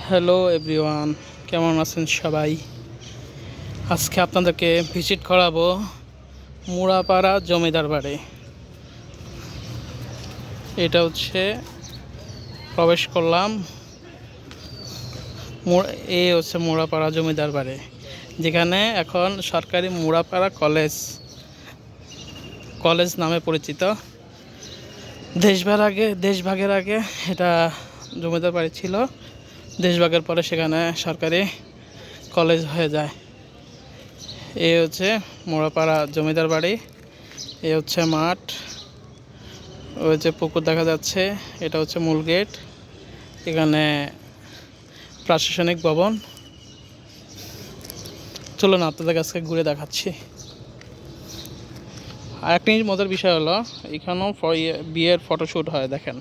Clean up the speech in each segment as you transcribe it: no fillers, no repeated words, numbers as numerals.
Hello everyone, কেমন আছেন সবাই? আজকে আপনাদেরকে ভিজিট করাবো মুড়াপাড়া জমিদার বাড়ি। এটা হচ্ছে প্রবেশ করলাম, হচ্ছে মুড়াপাড়া জমিদার বাড়ি, যেখানে এখন সরকারি মুড়াপাড়া কলেজ নামে পরিচিত। দেশভাগের আগে এটা জমিদার বাড়ি ছিল। দেশভাগের পরে সেখানে সরকারি কলেজ হয়ে যায়। এই হচ্ছে মোড়াপাড়া জমিদার বাড়ি, এই হচ্ছে মাঠ, ওই হচ্ছে পুকুর দেখা যাচ্ছে। এটা হচ্ছে মূল গেট। এখানে প্রশাসনিক ভবন। চলুন আপনাদের কাছে ঘুরে দেখাচ্ছি। আর একটা মজার বিষয় হলো, এখানেও বিয়ের ফটোশ্যুট হয়। দেখেন,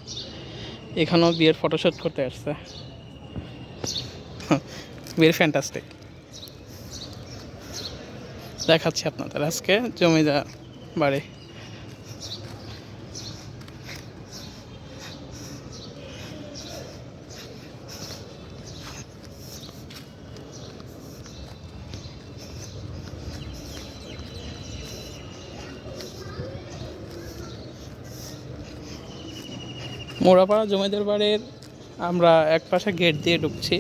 এখানেও বিয়ের ফটোশ্যুট করতে আসছে। Very fantastic. দেখাচ্ছি আপনাদের আজকে জমিদার বাড়ি। মোড়াপাড়া জমিদার বাড়ির আমরা এক পাশে গেট দিয়ে ঢুকছি।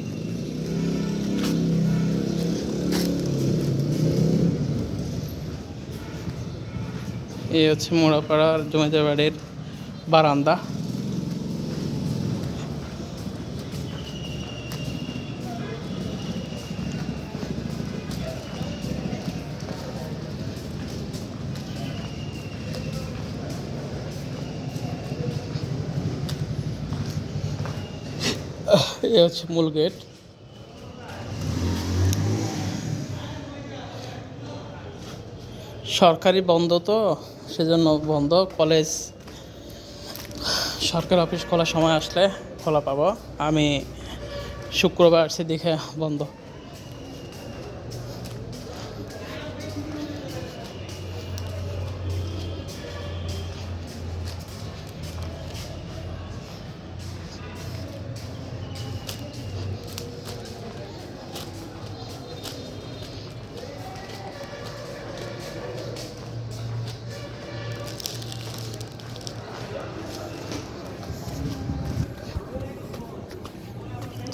এই হচ্ছে মোড়াপাড়ার জমিদার বাড়ির বারান্দা। এই হচ্ছে মূল গেট। সরকারি বন্ধ, তো সেজন্য বন্ধ। কলেজ সরকারি অফিস খোলার সময় আসলে খোলা পাবো। আমি শুক্রবার আসছি দেখে বন্ধ।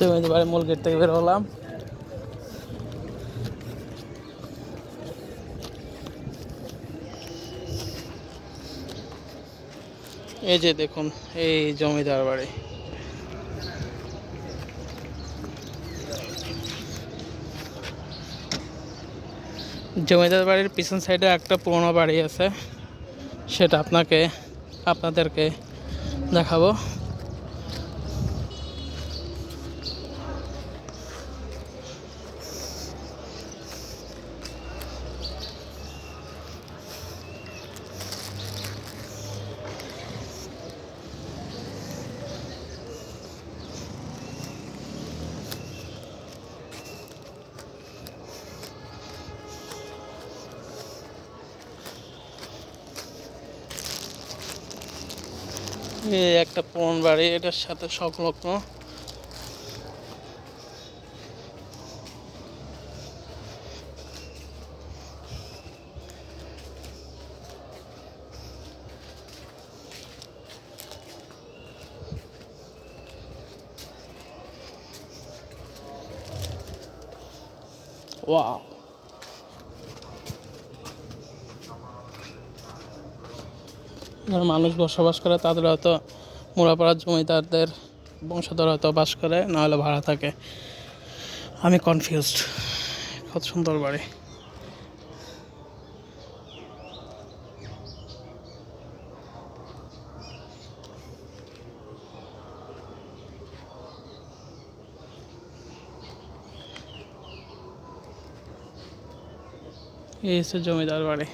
তো এবারে মূল গেট থেকে বের হলাম। এই যে দেখুন, এই জমিদার বাড়ি। জমিদার বাড়ির পিছন সাইডে একটা পুরোনো বাড়ি আছে, সেটা আপনাদেরকে দেখাবো। এই একটা পুরনো বাড়ি, এটার সাথে সংলগ্ন। ওয়াও, যারা মানুষ বসবাস করে তাদের হয়তো মুড়াপাড়ার জমিদারদের বংশধর হয়তো বাস করে, নাহলে ভাড়া থাকে। আমি কনফিউজড। কত সুন্দর বাড়ি। এই হচ্ছে জমিদার বাড়ি,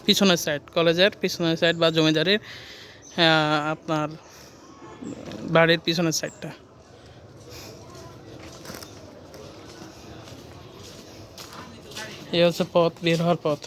পিছনের সাইড, কলেজের পিছনের সাইড বা জমিদারের আপনার বাড়ির পিছনের সাইডটা। এই হচ্ছে পথ, বের হওয়ার পথ।